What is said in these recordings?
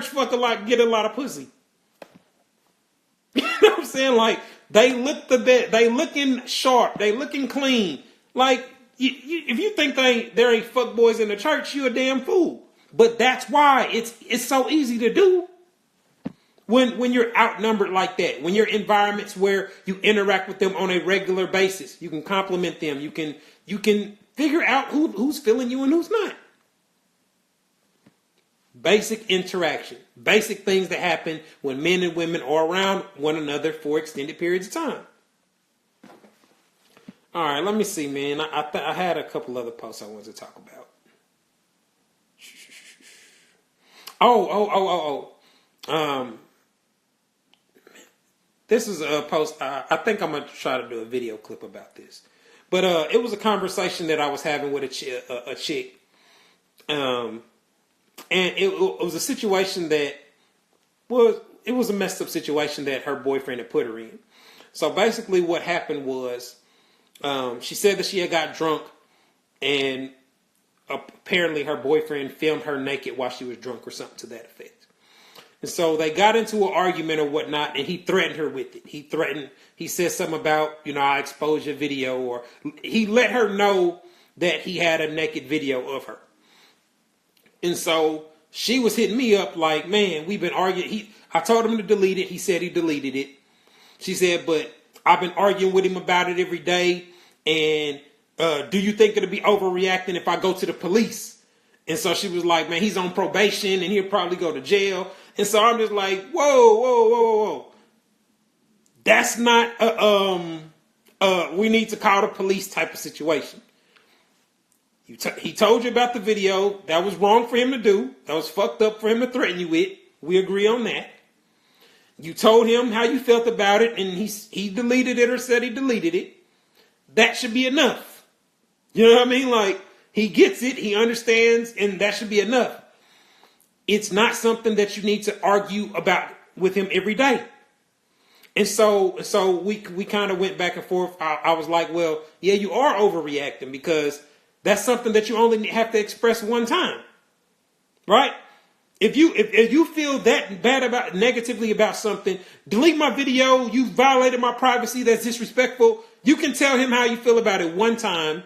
church get a lot of pussy. You know what I'm saying? Like, they look they looking sharp, they looking clean. Like, if you think there ain't fuckboys in the church, you a damn fool. But that's why it's so easy to do. When you're outnumbered like that, when you're in environments where you interact with them on a regular basis, you can compliment them. You can figure out who's feeling you and who's not. Basic interaction, basic things that happen when men and women are around one another for extended periods of time. All right, let me see, man. I had a couple other posts I wanted to talk about. This is a post. I think I'm gonna try to do a video clip about this, but it was a conversation that I was having with a chick, and it was a situation that was a messed up situation that her boyfriend had put her in. So basically, what happened was, she said that she had got drunk, and apparently her boyfriend filmed her naked while she was drunk or something to that effect. And so they got into an argument or whatnot, and he threatened her with it. He said something about, I exposed your video, or he let her know that he had a naked video of her. And so she was hitting me up like, man, we've been arguing. I told him to delete it. He said he deleted it. She said, but I've been arguing with him about it every day. And do you think it'll be overreacting if I go to the police? And so she was like, man, he's on probation and he'll probably go to jail. And so I'm just like, whoa. That's not we need to call the police type of situation. He told you about the video. That was wrong for him to do. That was fucked up for him to threaten you with. We agree on that. You told him how you felt about it, and he deleted it or said he deleted it. That should be enough. You know what I mean? Like, he gets it, he understands, and that should be enough. It's not something that you need to argue about with him every day. And so we kind of went back and forth. I was like, well, yeah, you are overreacting because that's something that you only have to express one time, right? If you feel that bad negatively about something, delete my video. You violated my privacy. That's disrespectful. You can tell him how you feel about it one time,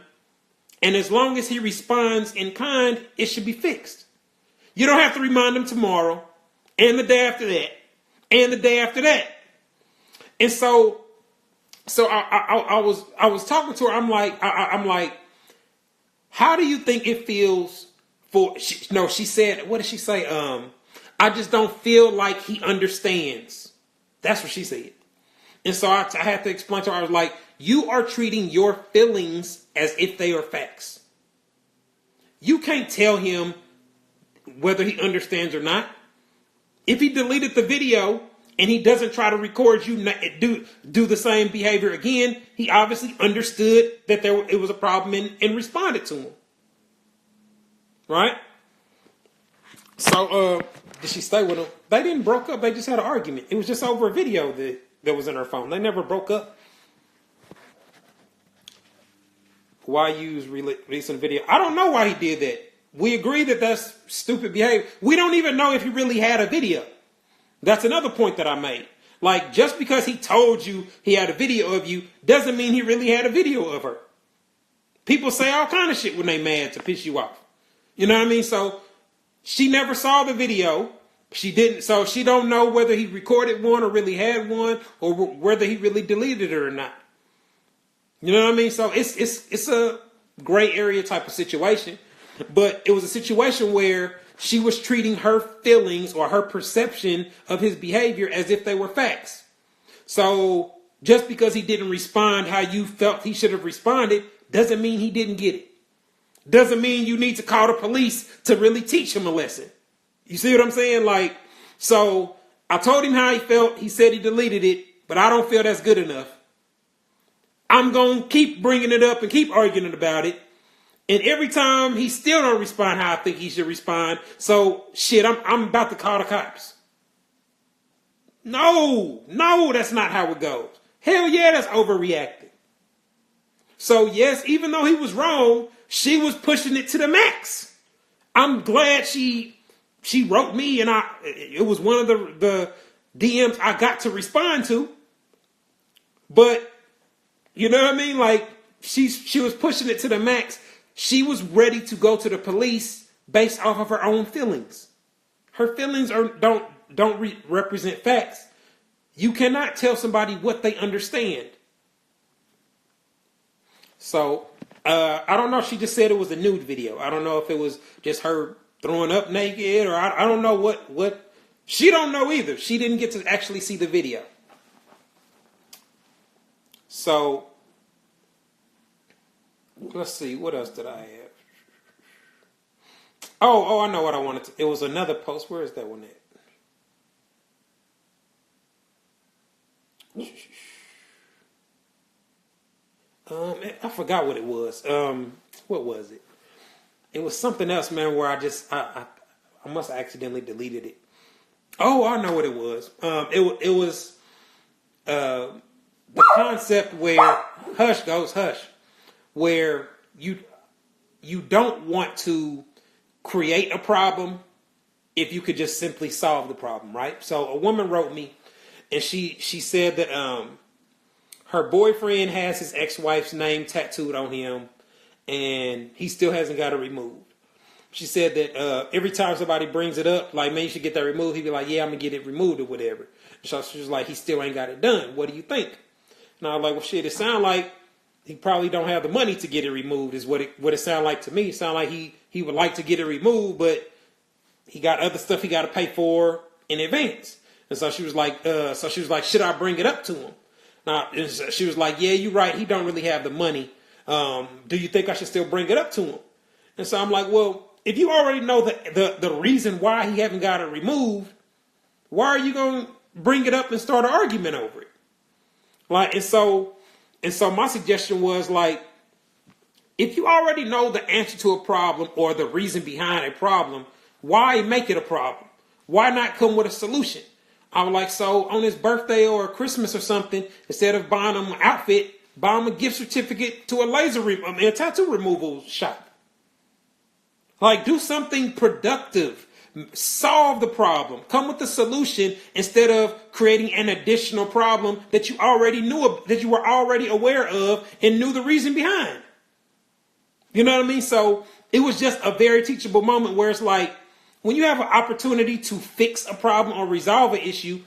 and as long as he responds in kind, it should be fixed. You don't have to remind him tomorrow, and the day after that, and the day after that. And so I was talking to her. I'm like, how do you think it feels for? She said, what did she say? I just don't feel like he understands. That's what she said. And so I had to explain to her. I was like, you are treating your feelings as if they are facts. You can't tell him whether he understands or not. If he deleted the video and he doesn't try to record you do the same behavior again, he obviously understood that it was a problem and responded to him. Right? So did she stay with him? They didn't broke up. They just had an argument. It was just over a video that was in her phone. They never broke up. Why use releasing the video? I don't know why he did that. We agree that that's stupid behavior. We don't even know if he really had a video. That's another point that I made. Like, just because he told you he had a video of you doesn't mean he really had a video of her. People say all kind of shit when they mad to piss you off. You know what I mean? So she never saw the video. She didn't. So she don't know whether he recorded one or really had one or whether he really deleted it or not. You know what I mean? So it's a gray area type of situation. But it was a situation where she was treating her feelings or her perception of his behavior as if they were facts. So just because he didn't respond how you felt he should have responded doesn't mean he didn't get it. Doesn't mean you need to call the police to really teach him a lesson. You see what I'm saying? Like, so I told him how he felt. He said he deleted it, but I don't feel that's good enough. I'm going to keep bringing it up and keep arguing about it. And every time he still don't respond how I think he should respond. So shit, I'm about to call the cops. No, that's not how it goes. Hell yeah, that's overreacting. So yes, even though he was wrong, she was pushing it to the max. I'm glad she she wrote me, and it was one of the DMs I got to respond to. But you know what I mean? Like she was pushing it to the max. She was ready to go to the police based off of her own feelings. Her feelings don't represent facts. You cannot tell somebody what they understand. So, I don't know. She just said it was a nude video. I don't know if it was just her throwing up naked, or I don't know what. She don't know either. She didn't get to actually see the video. So, let's see. What else did I have? Oh, I know what I wanted to. It was another post. Where is that one at? I forgot what it was. What was it? It was something else, man, where I must have accidentally deleted it. Oh, I know what it was. It was the concept where hush goes hush, where you don't want to create a problem if you could just simply solve the problem, right? So a woman wrote me, and she said that her boyfriend has his ex-wife's name tattooed on him, and he still hasn't got it removed. She said that every time somebody brings it up, like, man, you should get that removed, he'd be like, yeah, I'm going to get it removed or whatever. So she was like, he still ain't got it done. What do you think? And I was like, well, shit, it sounds like he probably don't have the money to get it removed is what it sounded like to me. It sounded like he would like to get it removed, but he got other stuff he got to pay for in advance. And so she was like, should I bring it up to him? Now, she was like, yeah, you're right. He don't really have the money. Do you think I should still bring it up to him? And so I'm like, well, if you already know the reason why he haven't got it removed, why are you going to bring it up and start an argument over it? Like, and so my suggestion was, like, if you already know the answer to a problem or the reason behind a problem, why make it a problem? Why not come with a solution? I was like, so on his birthday or Christmas or something, instead of buying him an outfit, buy him a gift certificate to a tattoo removal shop. Like, do something productive. Solve the problem. Come with the solution instead of creating an additional problem that you already knew, that you were already aware of and knew the reason behind. You know what I mean? So it was just a very teachable moment where it's like, when you have an opportunity to fix a problem or resolve an issue,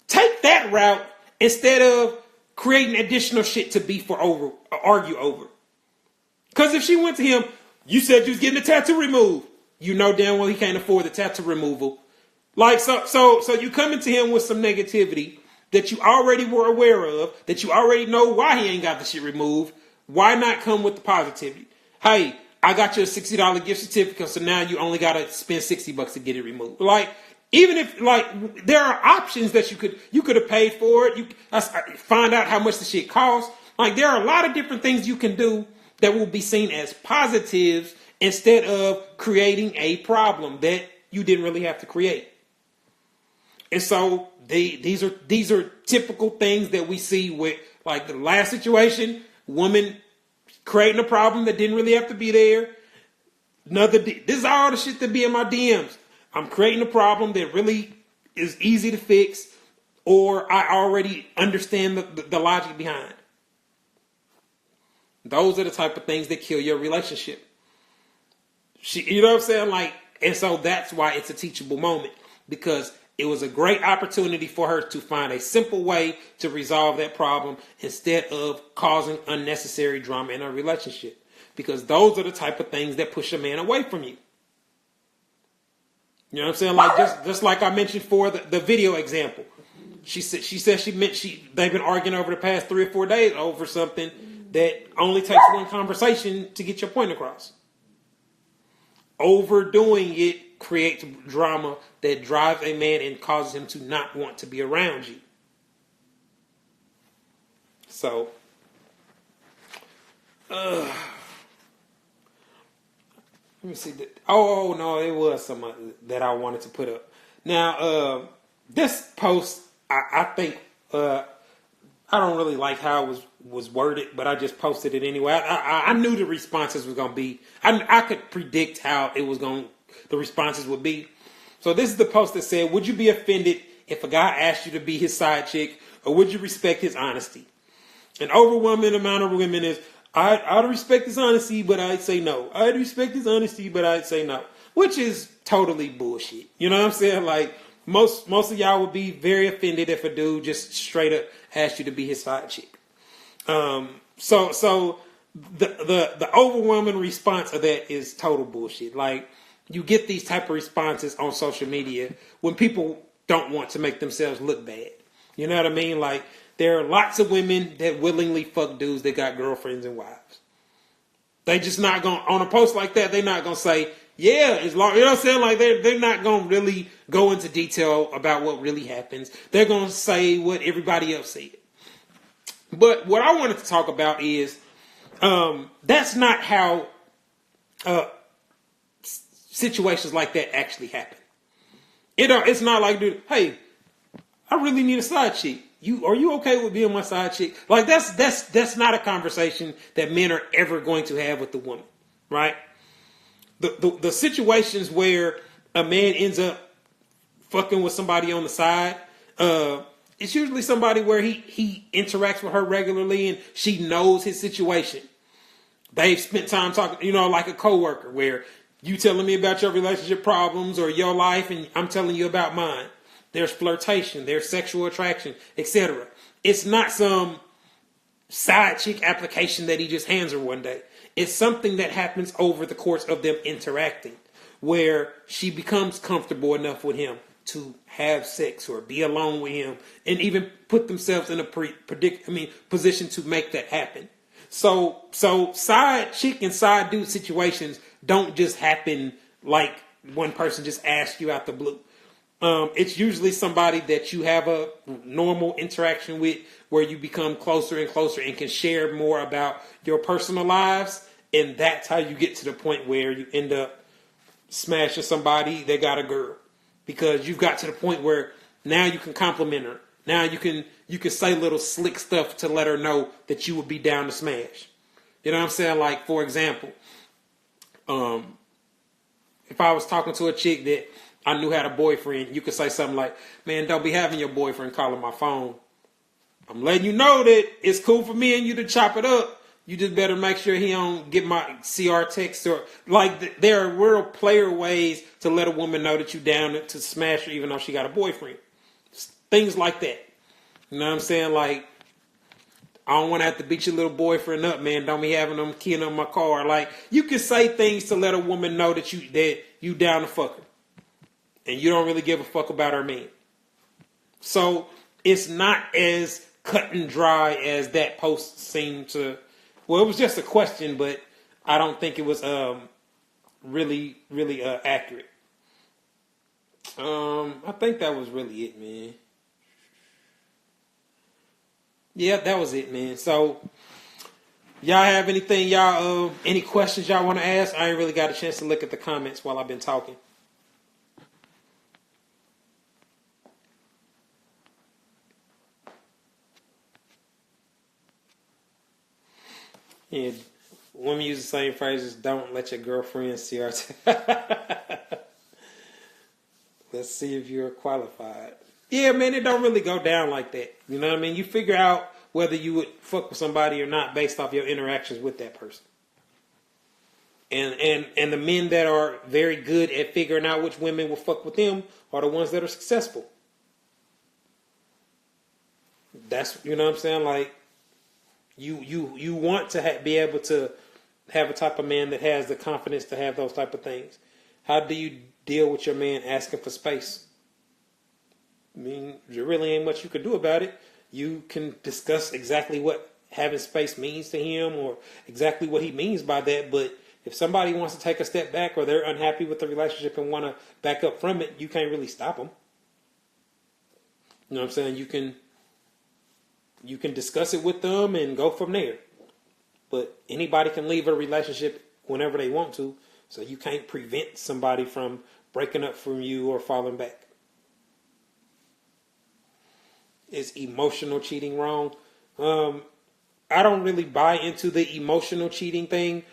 take that route instead of creating additional shit to beef or argue over. Because if she went to him, you said you was getting the tattoo removed. You know damn well he can't afford the tattoo removal. Like, so you come into him with some negativity that you already were aware of, that you already know why he ain't got the shit removed. Why not come with the positivity? Hey, I got you a $60 gift certificate, so now you only got to spend $60 to get it removed. Like, even if, like, there are options that you could have paid for it. You find out how much the shit costs. Like, there are a lot of different things you can do that will be seen as positives instead of creating a problem that you didn't really have to create. And so these are typical things that we see with, like, the last situation, woman creating a problem that didn't really have to be there. This is all the shit that be in my DMs. I'm creating a problem that really is easy to fix, or I already understand the logic behind. Those are the type of things that kill your relationship. You know what I'm saying? Like, and so that's why it's a teachable moment, because it was a great opportunity for her to find a simple way to resolve that problem instead of causing unnecessary drama in a relationship. Because those are the type of things that push a man away from you. You know what I'm saying? Like, just like I mentioned for the video example. She said they've been arguing over the past 3 or 4 days over something that only takes one conversation to get your point across. Overdoing it creates drama that drives a man and causes him to not want to be around you. So, let me see. Oh no, it was something that I wanted to put up. Now, this post, I think, I don't really like how it was worded, but I just posted it anyway. I knew the responses was going to be, I could predict how the responses would be. So this is the post that said, would you be offended if a guy asked you to be his side chick, or would you respect his honesty? An overwhelming amount of women is, I'd respect his honesty, but I'd say no. I'd respect his honesty, but I'd say no. Which is totally bullshit. You know what I'm saying? Like, most of y'all would be very offended if a dude just straight up asked you to be his side chick. So the overwhelming response of that is total bullshit. Like, you get these type of responses on social media when people don't want to make themselves look bad. You know what I mean? Like, there are lots of women that willingly fuck dudes that got girlfriends and wives. They just not going, on a post like that, they're not going to say, yeah, as long, you know what I'm saying? Like, they're not going to really go into detail about what really happens. They're going to say what everybody else said. But what I wanted to talk about is, that's not how situations like that actually happen. It's not like, dude, hey, I really need a side chick. Are you okay with being my side chick? Like, that's not a conversation that men are ever going to have with the woman, right? The situations where a man ends up fucking with somebody on the side, it's usually somebody where he interacts with her regularly and she knows his situation. They've spent time talking, like a coworker, where you telling me about your relationship problems or your life and I'm telling you about mine. There's flirtation, there's sexual attraction, etc. It's not some side chick application that he just hands her one day. It's something that happens over the course of them interacting, where she becomes comfortable enough with him to have sex or be alone with him and even put themselves in a position to make that happen. So side chick and side dude situations don't just happen like one person just asks you out the blue. It's usually somebody that you have a normal interaction with, where you become closer and closer and can share more about your personal lives. And that's how you get to the point where you end up smashing somebody that got a girl, because you've got to the point where now you can compliment her. Now you can say little slick stuff to let her know that you would be down to smash. You know what I'm saying? Like, for example, if I was talking to a chick that I knew had a boyfriend, you could say something like, man, don't be having your boyfriend calling my phone. I'm letting you know that it's cool for me and you to chop it up. You just better make sure he don't get my CR text, or like, there are real player ways to let a woman know that you down to smash her even though she got a boyfriend. Things like that. You know what I'm saying? Like, I don't want to have to beat your little boyfriend up, man. Don't be having them keying on my car. Like, you can say things to let a woman know that you down to fuck her. And you don't really give a fuck about her man. So it's not as cut and dry as that post seemed to. Well, it was just a question, but I don't think it was really accurate. I think that was really it, man. Yeah, that was it, man. So, y'all have anything, any questions y'all want to ask? I ain't really got a chance to look at the comments while I've been talking. Yeah, women use the same phrases. Don't let your girlfriend see our. Let's see if you're qualified. Yeah, man, it don't really go down like that. You know what I mean? You figure out whether you would fuck with somebody or not based off your interactions with that person. And the men that are very good at figuring out which women will fuck with them are the ones that are successful. That's, you know what I'm saying? Like, you want to be able to have a type of man that has the confidence to have those type of things. How do you deal with your man asking for space? I mean, there really ain't much you can do about it. You can discuss exactly what having space means to him or exactly what he means by that. But if somebody wants to take a step back or they're unhappy with the relationship and want to back up from it, you can't really stop them. You know what I'm saying? You can discuss it with them and go from there. But anybody can leave a relationship whenever they want to. So you can't prevent somebody from breaking up from you or falling back. Is emotional cheating wrong? I don't really buy into the emotional cheating thing.